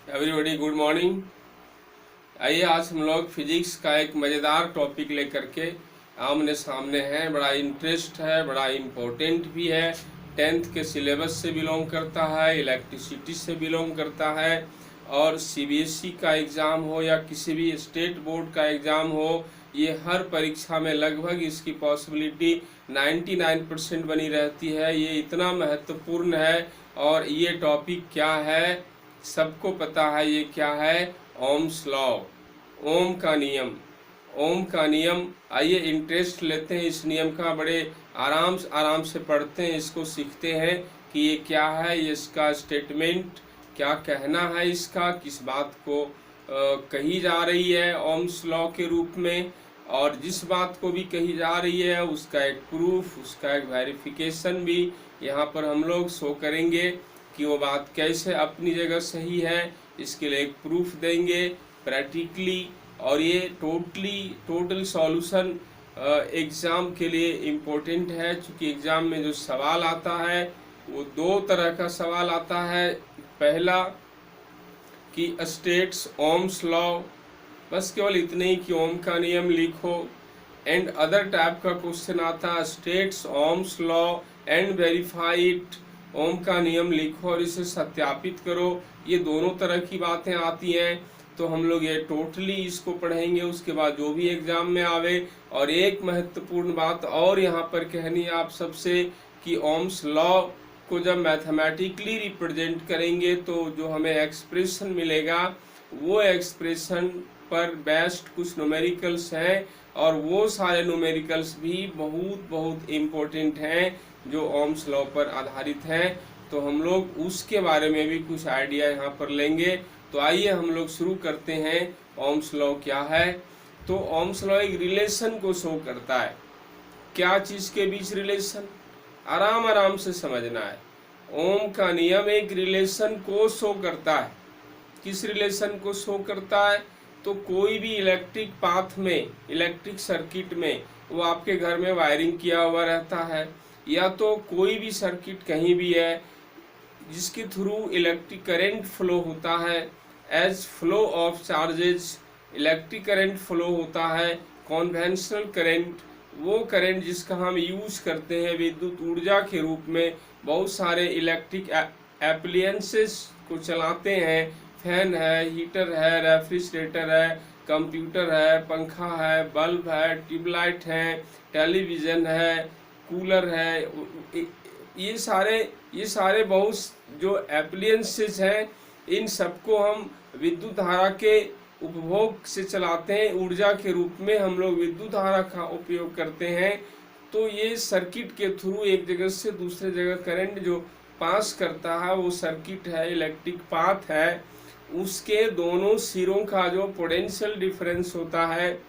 Everybody good morning. आइए आज हम लोग फिजिक्स का एक मज़ेदार टॉपिक लेकर के आमने सामने हैं। बड़ा इंटरेस्ट है, बड़ा इम्पोर्टेंट भी है। 10th के सिलेबस से बिलोंग करता है, इलेक्ट्रिसिटी से बिलोंग करता है। और सीबीएसई का एग्ज़ाम हो या किसी भी स्टेट बोर्ड का एग्ज़ाम हो, ये हर परीक्षा में लगभग इसकी पॉसिबिलिटी 99% बनी रहती है। ये इतना महत्वपूर्ण है। और ये टॉपिक क्या है सबको पता है। ये क्या है? ओम्स लॉ, ओम का नियम। ओम का नियम, आइए इंटरेस्ट लेते हैं इस नियम का। बड़े आराम से पढ़ते हैं, इसको सीखते हैं कि ये क्या है, ये इसका स्टेटमेंट क्या कहना है, इसका किस बात को कही जा रही है ओम्स लॉ के रूप में। और जिस बात को भी कही जा रही है उसका एक प्रूफ, उसका एक वेरिफिकेशन भी यहाँ पर हम लोग शो करेंगे कि वो बात कैसे अपनी जगह सही है। इसके लिए एक प्रूफ देंगे प्रैक्टिकली। और ये टोटल सॉल्यूशन एग्ज़ाम के लिए इम्पोर्टेंट है, क्योंकि एग्ज़ाम में जो सवाल आता है वो दो तरह का सवाल आता है। पहला कि स्टेट्स ओम्स लॉ, बस केवल इतने ही कि ओम का नियम लिखो। एंड अदर टाइप का क्वेश्चन आता है states Ohm's law and verify it. Ohm का नियम लिखो और इसे सत्यापित करो। ये दोनों तरह की बातें आती हैं, तो हम लोग ये टोटली इसको पढ़ेंगे उसके बाद जो भी एग्जाम में आवे। और एक महत्वपूर्ण बात और यहाँ पर कहनी है आप सबसे कि ओम्स लॉ को जब मैथमेटिकली रिप्रेजेंट करेंगे तो जो हमें एक्सप्रेशन मिलेगा वो एक्सप्रेशन पर बेस्ड कुछ न्यूमेरिकल्स हैं। और वो सारे न्यूमेरिकल्स भी बहुत बहुत इम्पोर्टेंट हैं जो ओम्स लॉ पर आधारित हैं। तो हम लोग उसके बारे में भी कुछ आइडिया यहाँ पर लेंगे। तो आइए हम लोग शुरू करते हैं। ओम्स लॉ क्या है? तो ओम्स लॉ एक रिलेशन को शो करता है। क्या चीज़ के बीच रिलेशन? आराम से समझना है। ओम का नियम एक रिलेशन को शो करता है। किस रिलेशन को शो करता है? तो कोई भी इलेक्ट्रिक पाथ में, इलेक्ट्रिक सर्किट में, वो आपके घर में वायरिंग किया हुआ रहता है, या तो कोई भी सर्किट कहीं भी है जिसके थ्रू इलेक्ट्रिक करंट फ्लो होता है। As flow of charges electric current flow होता है। कॉन्वेंशनल करंट, वो करंट जिसका हम यूज करते हैं विद्युत ऊर्जा के रूप में बहुत सारे इलेक्ट्रिक एप्लियंसेस को चलाते हैं। फैन है, हीटर है, रेफ्रिजरेटर है, कंप्यूटर है, पंखा है, बल्ब है, ट्यूबलाइट है, टेलीविज़न है, कूलर है। ये सारे बहुत जो एप्लियंसेस हैं, इन सबको हम विद्युत धारा के उपभोग से चलाते हैं। ऊर्जा के रूप में हम लोग विद्युत धारा का उपयोग करते हैं। तो ये सर्किट के थ्रू एक जगह से दूसरे जगह करंट जो पास करता है वो सर्किट है, इलेक्ट्रिक पाथ है। उसके दोनों सिरों का जो पोटेंशियल डिफरेंस होता है,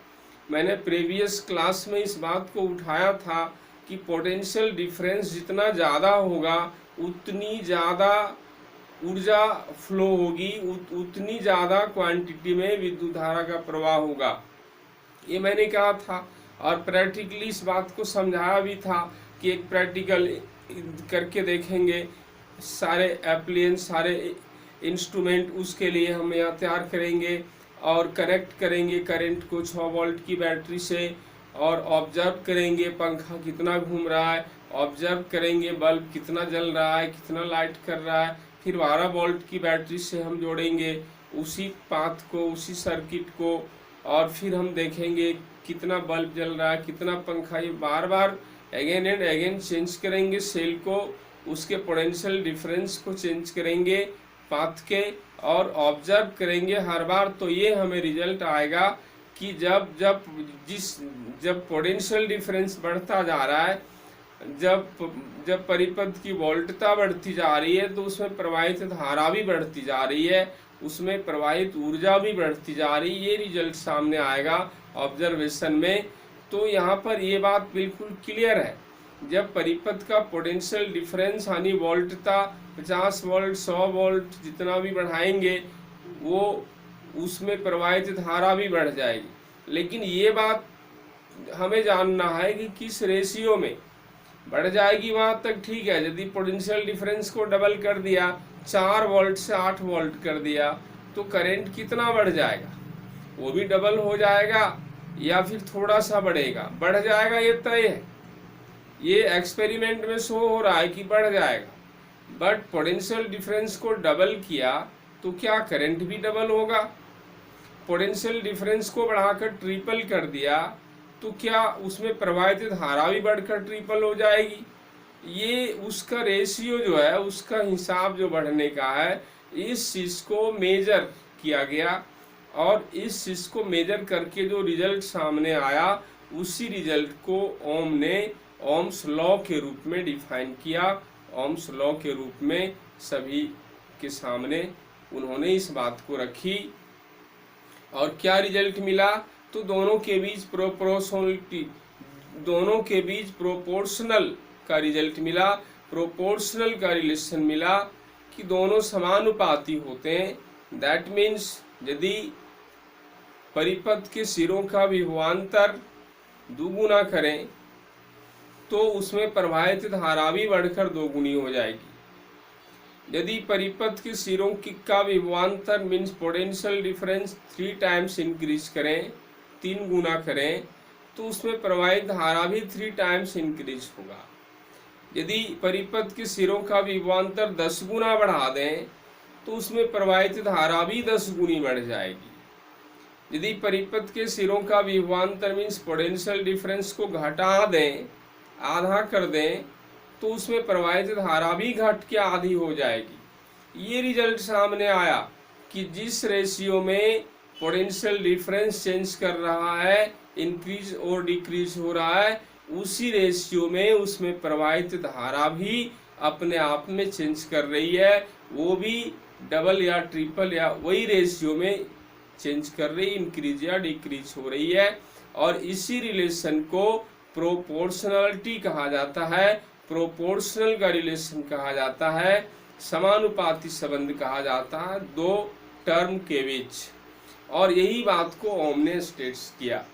मैंने प्रीवियस क्लास में इस बात को उठाया था कि पोटेंशियल डिफरेंस जितना ज़्यादा होगा उतनी ज़्यादा ऊर्जा फ्लो होगी, उतनी ज़्यादा क्वांटिटी में विद्युत धारा का प्रवाह होगा। ये मैंने कहा था और प्रैक्टिकली इस बात को समझाया भी था कि एक प्रैक्टिकल करके देखेंगे। सारे एप्लियंस, सारे इंस्ट्रूमेंट उसके लिए हम यहाँ तैयार करेंगे और कनेक्ट करेंगे करंट को 6 वोल्ट की बैटरी से। और ऑब्जर्व करेंगे पंखा कितना घूम रहा है, ऑब्जर्व करेंगे बल्ब कितना जल रहा है, कितना लाइट कर रहा है। फिर 12 वोल्ट की बैटरी से हम जोड़ेंगे उसी पाथ को, उसी सर्किट को, और फिर हम देखेंगे कितना बल्ब जल रहा है, कितना पंखा। ये बार बार अगेन एंड अगेन चेंज करेंगे सेल को, उसके पोटेंशियल डिफरेंस को चेंज करेंगे पाथ के, और ऑब्जर्व करेंगे हर बार। तो ये हमें रिजल्ट आएगा कि जब पोटेंशियल डिफरेंस बढ़ता जा रहा है, जब परिपथ की वोल्टता बढ़ती जा रही है, तो उसमें प्रवाहित धारा भी बढ़ती जा रही है, उसमें प्रवाहित ऊर्जा भी बढ़ती जा रही है। ये रिजल्ट सामने आएगा ऑब्जर्वेशन में। तो यहाँ पर ये बात बिल्कुल क्लियर है, जब परिपथ का पोटेंशियल डिफरेंस यानी वोल्टता 50 वोल्ट 100 वोल्ट जितना भी बढ़ाएंगे वो उसमें प्रवाहित धारा भी बढ़ जाएगी। लेकिन ये बात हमें जानना है कि किस रेशियो में बढ़ जाएगी। वहाँ तक ठीक है, यदि पोटेंशियल डिफरेंस को डबल कर दिया, 4 वोल्ट से 8 वोल्ट कर दिया, तो करंट कितना बढ़ जाएगा, वो भी डबल हो जाएगा या फिर थोड़ा सा बढ़ेगा, बढ़ जाएगा ये तय है, ये एक्सपेरिमेंट में शो हो रहा है कि बढ़ जाएगा। बट पोटेंशियल डिफरेंस को डबल किया तो क्या करंट भी डबल होगा, पोटेंशियल डिफरेंस को बढ़ाकर ट्रिपल कर दिया तो क्या उसमें प्रवाहित धारा भी बढ़कर ट्रिपल हो जाएगी। ये उसका रेशियो जो है, उसका हिसाब जो बढ़ने का है, इस चीज को मेजर किया गया और इस चीज को मेजर करके जो रिजल्ट सामने आया, उसी रिजल्ट को ओम ने ओम्स लॉ के रूप में डिफाइन किया। ओम्स लॉ के रूप में सभी के सामने उन्होंने इस बात को रखी और क्या रिजल्ट मिला, तो दोनों के बीच प्रोपोर्शनल का रिजल्ट मिला, प्रोपोर्शनल का रिलेशन मिला कि दोनों समानुपाती होते हैं। दैट मीन्स यदि परिपथ के सिरों का विभवांतर दुगुना करें तो उसमें प्रवाहित धारा भी बढ़कर दोगुनी हो जाएगी। यदि परिपथ के सिरों का विभवांतर means potential difference 3 times increase करें, 3 गुना करें, तो उसमें प्रवाहित धारा भी 3 टाइम्स इंक्रीज होगा। यदि परिपथ के सिरों का विभवांतर 10 गुना बढ़ा दें तो उसमें प्रवाहित धारा भी 10 गुनी बढ़ जाएगी। यदि परिपथ के सिरों का विभवांतर मीन्स पोटेंशियल डिफरेंस को घटा दें, आधा कर दें, तो उसमें प्रवाहित धारा भी घट के आधी हो जाएगी। ये रिजल्ट सामने आया कि जिस रेशियो में पोटेंशियल डिफरेंस चेंज कर रहा है, इंक्रीज और डिक्रीज हो रहा है, उसी रेशियो में उसमें प्रवाहित धारा भी अपने आप में चेंज कर रही है, वो भी डबल या ट्रिपल या वही रेशियो में चेंज कर रही, इंक्रीज या डिक्रीज हो रही है। और इसी रिलेशन को प्रोपोर्शनलिटी कहा जाता है, प्रोपोर्शनल का रिलेशन कहा जाता है, समानुपाती संबंध कहा जाता है दो टर्म के बीच। और यही बात को ओम ने स्टेट्स किया।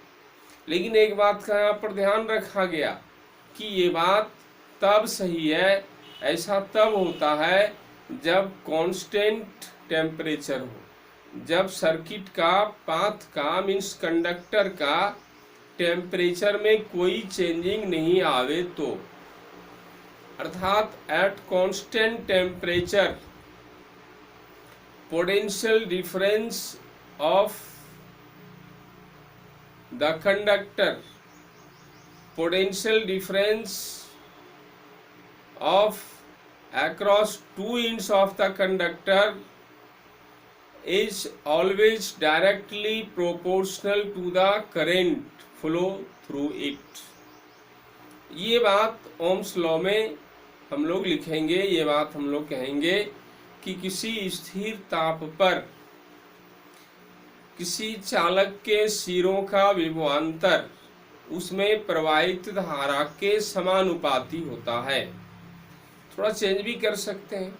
लेकिन एक बात का यहाँ पर ध्यान रखा गया कि ये बात तब सही है, ऐसा तब होता है जब कांस्टेंट टेम्परेचर हो, जब सर्किट का पाथ का मीन्स कंडक्टर का टेम्परेचर में कोई चेंजिंग नहीं आवे तो, अर्थात at constant temperature potential difference of the conductor, potential difference of across 2 ends of the conductor is always directly proportional to the current flow through it। ये बात ओम्स लॉ में हम लोग लिखेंगे, ये बात हम लोग कहेंगे कि किसी स्थिर ताप पर किसी चालक के सिरों का विभवांतर उसमें प्रवाहित धारा के समानुपाती होता है। थोड़ा चेंज भी कर सकते हैं,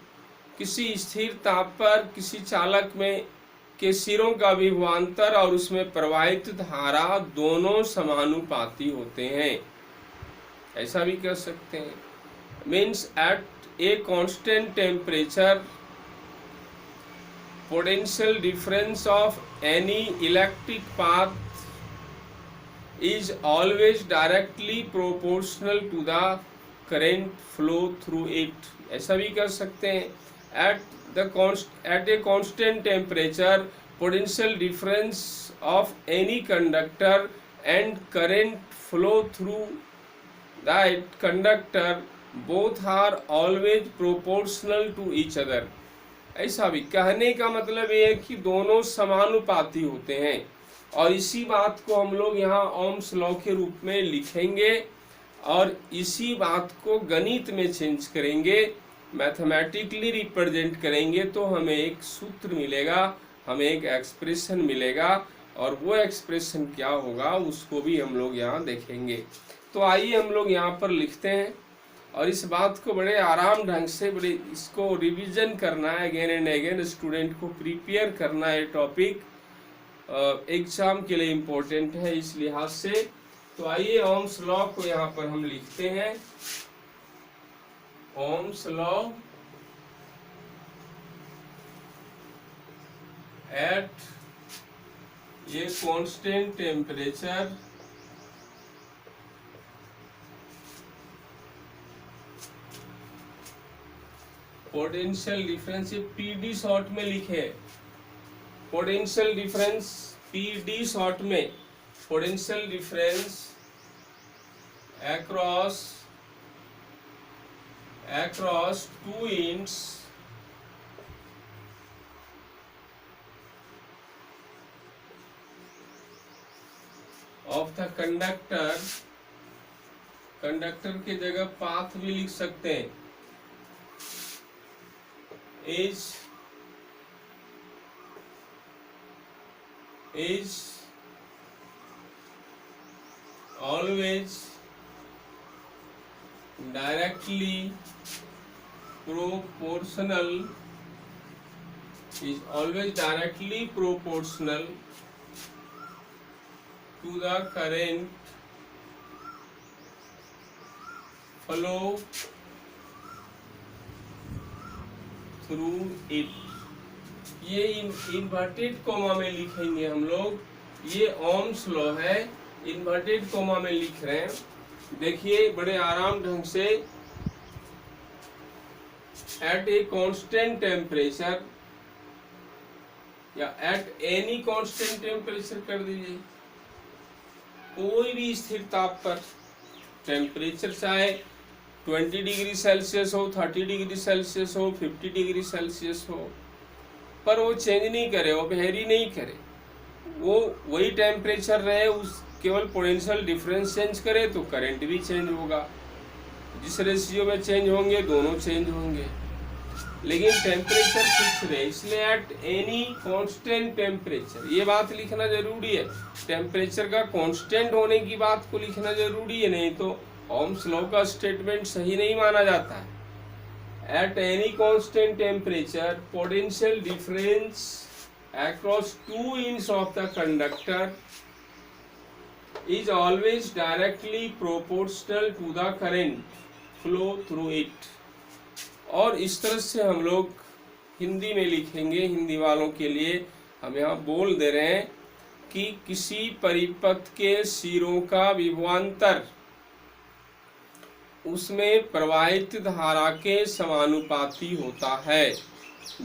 किसी स्थिर ताप पर किसी चालक में के सिरों का विभवांतर और उसमें प्रवाहित धारा दोनों समानुपाती होते हैं, ऐसा भी कर सकते हैं। Means at a constant temperature potential difference of any electric path is always directly proportional to the current flow through it। ऐसा भी कर सकते हैं at a constant temperature potential difference of any conductor and current flow through that conductor both are always proportional to each other। ऐसा भी कहने का मतलब ये है कि दोनों समानुपाती होते हैं। और इसी बात को हम लोग यहाँ ओम्स लॉ के रूप में लिखेंगे और इसी बात को गणित में चेंज करेंगे, मैथमेटिकली रिप्रेजेंट करेंगे, तो हमें एक सूत्र मिलेगा, हमें एक एक्सप्रेशन मिलेगा और वो एक्सप्रेशन क्या होगा उसको भी हम लोग यहाँ देखेंगे। तो आइए हम लोग यहाँ पर लिखते हैं और इस बात को बड़े आराम ढंग से बड़े इसको रिवीजन करना है, अगेन एंड अगेन स्टूडेंट को प्रिपेयर करना है। टॉपिक एग्जाम के लिए इम्पोर्टेंट है इस लिहाज से। तो आइए ओम्स लॉ को यहाँ पर हम लिखते हैं। Ohm's law at a constant temperature potential difference, ये पीडी शॉर्ट में लिखे, पोटेंशियल डिफरेंस पीडी शॉर्ट में, potential difference across two ends of the conductor, conductor की जगह पाथ भी लिख सकते हैं, is always directly proportional, is always directly proportional to the current flow through it। ये इन्वर्टेड कोमा में लिखेंगे हम लोग, ये ओम्स लॉ है, इन्वर्टेड कोमा में लिख रहे हैं। देखिए बड़े आराम ढंग से, एट ए कांस्टेंट टेम्परेचर या एट एनी कांस्टेंट टेम्परेचर कर दीजिए, कोई भी स्थिर ताप पर, टेम्परेचर चाहे 20 डिग्री सेल्सियस हो, 30 डिग्री सेल्सियस हो, 50 डिग्री सेल्सियस हो, पर वो चेंज नहीं करे, वो वेरी नहीं करे, वो वही टेम्परेचर रहे, उस केवल पोटेंशियल डिफरेंस चेंज करे तो करंट भी चेंज होगा। जिस रेशियो में चेंज होंगे दोनों चेंज होंगे, लेकिन टेम्परेचर फिक्स रहे, इसलिए एट एनी कांस्टेंट टेम्परेचर, ये बात लिखना जरूरी है। टेम्परेचर का कांस्टेंट होने की बात को लिखना जरूरी है, नहीं तो ओम्स लॉ का स्टेटमेंट सही नहीं माना जाता है। At any constant temperature potential difference across two ends of the conductor is always directly proportional to the current flow through it। और इस तरह से हम लोग हिंदी में लिखेंगे, हिंदी वालों के लिए हम यहाँ बोल दे रहे हैं कि किसी परिपथ के सिरों का विभवांतर उसमें प्रवाहित धारा के समानुपाती होता है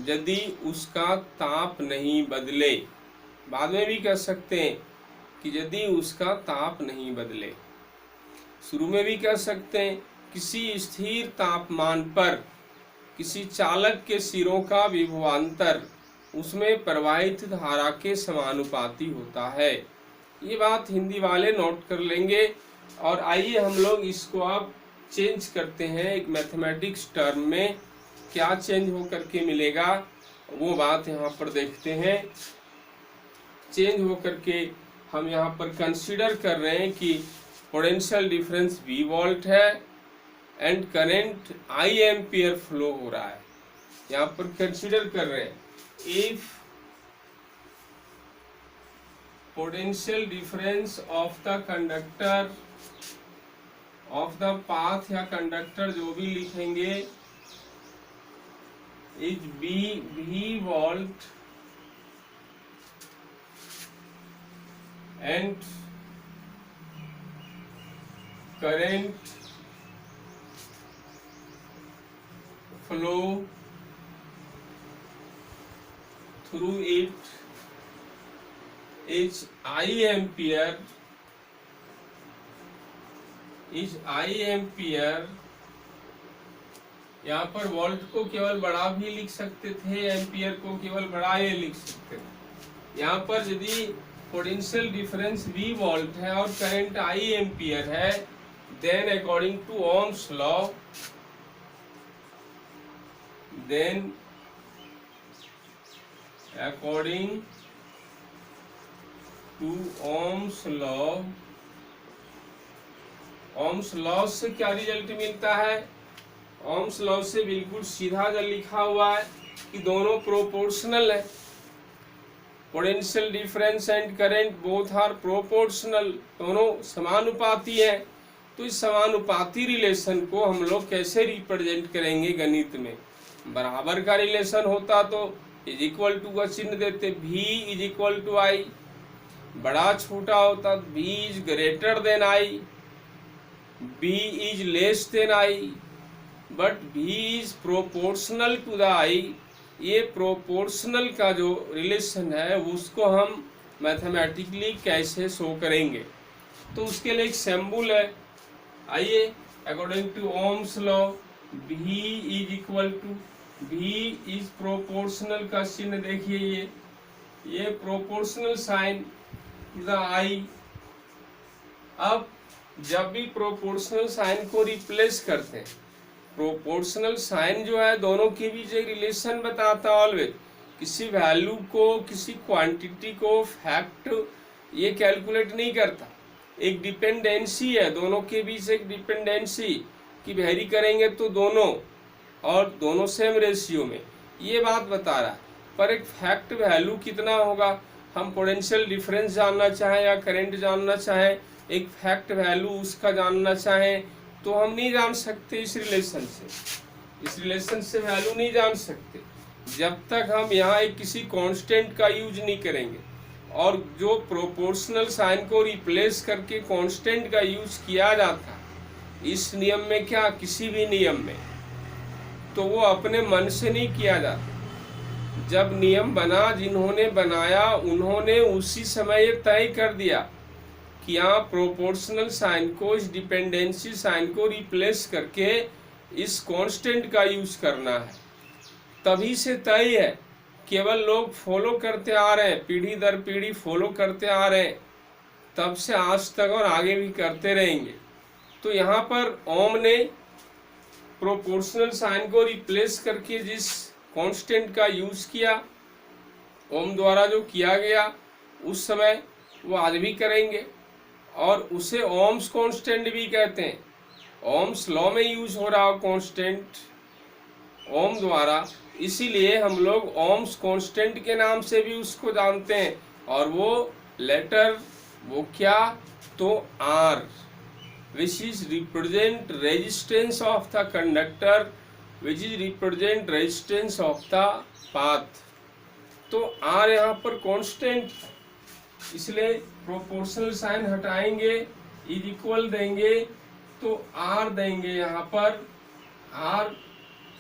यदि उसका ताप नहीं बदले। बाद में भी कह सकते हैं कि यदि उसका ताप नहीं बदले, शुरू में भी कह सकते हैं किसी स्थिर तापमान पर किसी चालक के सिरों का विभवांतर उसमें प्रवाहित धारा के समानुपाती होता है। ये बात हिंदी वाले नोट कर लेंगे। और आइए हम लोग इसको अब चेंज करते हैं, एक मैथमेटिक्स टर्म में क्या चेंज हो करके मिलेगा वो बात यहाँ पर देखते हैं। चेंज हो करके हम यहाँ पर कंसीडर कर रहे हैं कि पोटेंशियल डिफरेंस V वोल्ट है and current I ampere flow हो रहा है। यहाँ पर कंसीडर कर रहे हैं if potential difference of the conductor of the path या कंडक्टर जो भी लिखेंगे is V volt and current flow through it is I ampere यहाँ पर वोल्ट को केवल बड़ा भी लिख सकते थे, एम्पियर को केवल बड़ा ये लिख सकते थे। यहाँ पर यदि पोटेंशियल डिफरेंस V वोल्ट है और करंट I एम्पियर है, then according to Ohm's law, then according to Ohm's law से क्या रिजल्ट मिलता है? ओम्स लॉ से बिल्कुल सीधा जब लिखा हुआ है कि दोनों प्रोपोर्शनल है, potential difference and current both are proportional, दोनों समानुपाती है। तो इस समानुपाती रिलेशन को हम लोग कैसे रिप्रेजेंट करेंगे गणित में? बराबर का रिलेशन होता तो इज इक्वल टू का चिन्ह देते, V is equal to I, बड़ा छोटा होता V is greater than I, B is less than I, but V is proportional to the I। ये प्रोपोर्शनल का जो रिलेशन है उसको हम मैथमेटिकली कैसे शो करेंगे, तो उसके लिए एक सिंबल है। आइए, according to Ohm's law V is equal to, V is proportional का चिन्ह देखिए, ये proportional sign to the I। अब जब भी प्रोपोर्शनल साइन को रिप्लेस करते हैं, प्रोपोर्शनल साइन जो है दोनों के बीच एक रिलेशन बताता है ऑलवेज। किसी वैल्यू को, किसी क्वांटिटी को फैक्ट ये कैलकुलेट नहीं करता, एक डिपेंडेंसी है, दोनों के बीच एक डिपेंडेंसी कि वेरी करेंगे तो दोनों, और दोनों सेम रेशियो में, ये बात बता रहा है। पर एक फैक्ट वैल्यू कितना होगा, हम पोटेंशियल डिफरेंस जानना चाहें या करंट जानना चाहें, एक फैक्ट वैल्यू उसका जानना चाहें तो हम नहीं जान सकते इस रिलेशन से वैल्यू नहीं जान सकते जब तक हम यहाँ एक किसी कांस्टेंट का यूज नहीं करेंगे। और जो प्रोपोर्शनल साइन को रिप्लेस करके कांस्टेंट का यूज किया जाता इस नियम में, क्या किसी भी नियम में, तो वो अपने मन से नहीं किया जाता। जब नियम बना, जिन्होंने बनाया उन्होंने उसी समय ये तय कर दिया कि यहाँ प्रोपोर्शनल साइन को, इस डिपेंडेंसी साइन को रिप्लेस करके इस कांस्टेंट का यूज करना है। तभी से तय है, केवल लोग फॉलो करते आ रहे हैं, पीढ़ी दर पीढ़ी फॉलो करते आ रहे हैं, तब से आज तक और आगे भी करते रहेंगे। तो यहाँ पर ओम ने प्रोपोर्शनल साइन को रिप्लेस करके जिस कांस्टेंट का यूज किया, ओम द्वारा जो किया गया उस समय, वो आज भी करेंगे, और उसे ओम्स कांस्टेंट भी कहते हैं। ओम्स लॉ में यूज हो रहा कांस्टेंट ओम द्वारा, इसीलिए हम लोग ओम्स कांस्टेंट के नाम से भी उसको जानते हैं। और वो लेटर, वो क्या, तो R, which is represent resistance of the conductor, which is represent resistance of the path। तो R यहाँ पर कांस्टेंट, इसलिए प्रोपोर्शनल साइन हटाएंगे, इज इक्वल देंगे तो R देंगे यहाँ पर। R,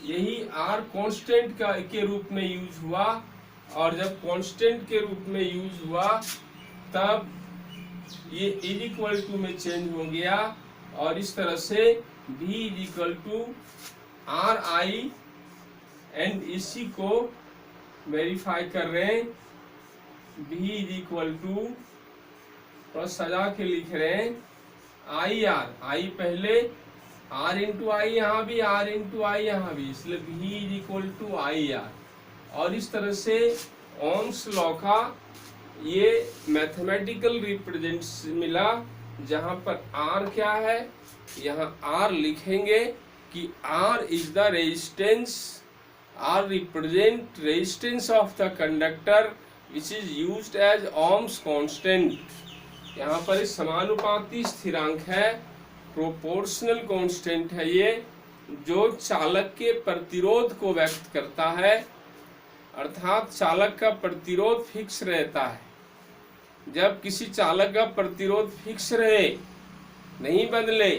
यही R कांस्टेंट का के रूप में यूज हुआ, और जब कांस्टेंट के रूप में यूज हुआ तब ये इज इक्वल टू में चेंज हो गया, और इस तरह से V is equal to RI, and इसी को वेरीफाई कर रहे हैं। V इज इक्वल टू, थोड़ा सजा के लिख रहे हैं, IR, I पहले, R इंटू आई, यहाँ भी R इंटू आई, यहाँ भी, इसलिए V is equal to IR। और इस तरह से ओम्स लॉ का ये मैथमेटिकल रिप्रेजेंट मिला, जहाँ पर R क्या है, यहाँ R लिखेंगे कि R is the resistance, R represent resistance of the conductor which is used as Ohm's constant। यहाँ पर इस समानुपाती स्थिरांक है, प्रोपोर्शनल कांस्टेंट है ये, जो चालक के प्रतिरोध को व्यक्त करता है, अर्थात चालक का प्रतिरोध फिक्स रहता है। जब किसी चालक का प्रतिरोध फिक्स रहे, नहीं बदले,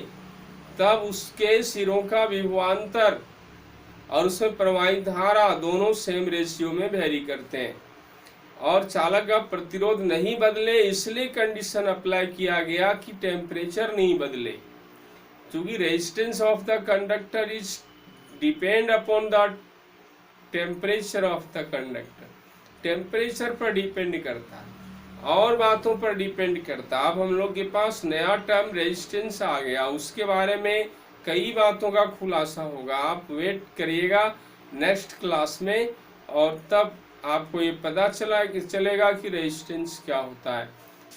तब उसके सिरों का विभवांतर और उसमें प्रवाहित धारा दोनों सेम रेशियो में वेरी करते हैं। और चालक का प्रतिरोध नहीं बदले, इसलिए कंडीशन अप्लाई किया गया कि टेम्परेचर नहीं बदले, क्योंकि resistance of the conductor is depend upon the temperature of the conductor. Temperature पर डिपेंड करता है और बातों पर डिपेंड करता है। अब हम लोग के पास नया टर्म रेजिस्टेंस आ गया, उसके बारे में कई बातों का खुलासा होगा, आप वेट करिएगा नेक्स्ट क्लास में, और तब आपको ये पता चलेगा कि रेजिस्टेंस क्या होता है।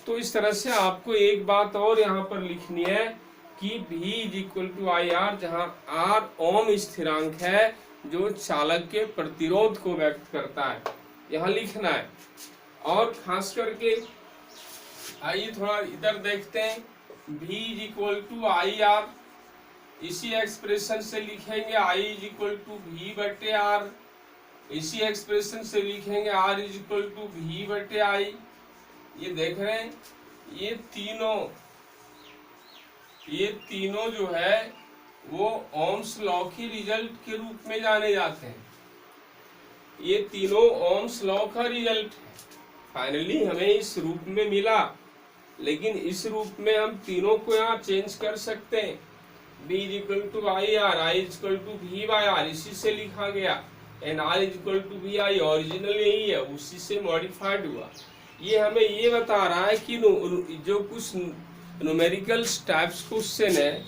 तो इस तरह से आपको एक बात और यहाँ पर लिखनी है कि V is equal to I R, जहाँ R ओम स्थिरांक है जो चालक के प्रतिरोध को व्यक्त करता है, यहाँ लिखना है। और खास करके आइए थोड़ा इधर देखते हैं, V is equal to I R, इसी एक्सप्रेशन से लिखेंगे I is equal to V बटे R। इसी एक्सप्रेशन से लिखेंगे R is equal to V बटे I। ये देख रहे हैं, ये तीनों जो है वो ओम्स लॉ के रिजल्ट के रूप में जाने जाते हैं। ये तीनों ओम्स लॉ का रिजल्ट है। फाइनली हमें इस रूप में मिला, लेकिन इस रूप में हम तीनों को यहाँ चेंज कर सकते हैं। B is equal to I R, I is equal to V by R, इसी से लिखा गया। And R is equal to V I, original यही है, उसी से मॉडिफाइड हुआ। ये हमें ये बता रहा है कि जो कुछ न्यूमेरिकल टाइप्स क्वेश्चन है,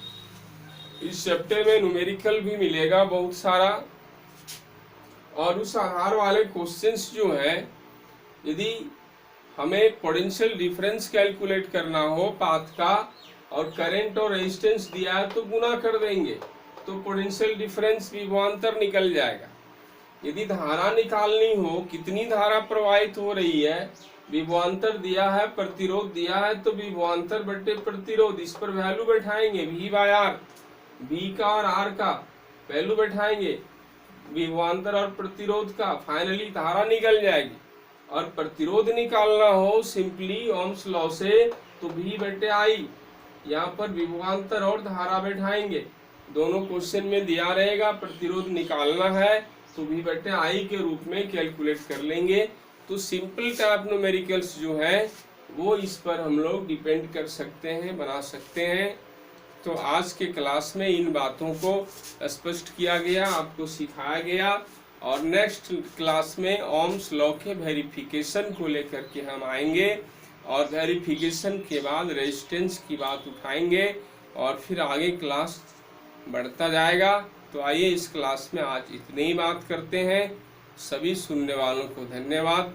इस चैप्टर में न्यूमेरिकल भी मिलेगा बहुत सारा, और उस आधार वाले क्वेश्चंस जो है, यदि हमें पोटेंशियल डिफरेंस कैलकुलेट करना हो पाथ का, और करंट और रेजिस्टेंस दिया है तो गुना कर देंगे, तो पोटेंशियल डिफरेंस विभवांतर निकल जाएगा। यदि धारा निकालनी हो, कितनी धारा प्रवाहित हो रही है, विभवांतर दिया है, प्रतिरोध दिया है, तो विभवांतर बटे प्रतिरोध, इस पर वैल्यू बैठाएंगे V बाय R, V का और R का वैल्यू बैठाएंगे, विभवांतर और प्रतिरोध का, फाइनली धारा निकल जाएगी। और प्रतिरोध निकालना हो सिंपली ओम्स लॉ से, तो V बटे I, यहाँ पर विभवांतर और धारा बैठाएंगे, दोनों क्वेश्चन में दिया रहेगा। प्रतिरोध निकालना है तो V बटे I के रूप में कैलकुलेट कर लेंगे। तो सिंपल टाइप न्यूमेरिकल्स जो है वो इस पर हम लोग डिपेंड कर सकते हैं, बना सकते हैं। तो आज के क्लास में इन बातों को स्पष्ट किया गया, आपको सिखाया गया, और नेक्स्ट क्लास में ओम्स लॉ के वेरिफिकेशन को लेकर के हम आएंगे, और वेरिफिकेशन के बाद रेजिस्टेंस की बात उठाएंगे, और फिर आगे क्लास बढ़ता जाएगा। तो आइए इस क्लास में आज इतनी ही बात करते हैं। सभी सुनने वालों को धन्यवाद।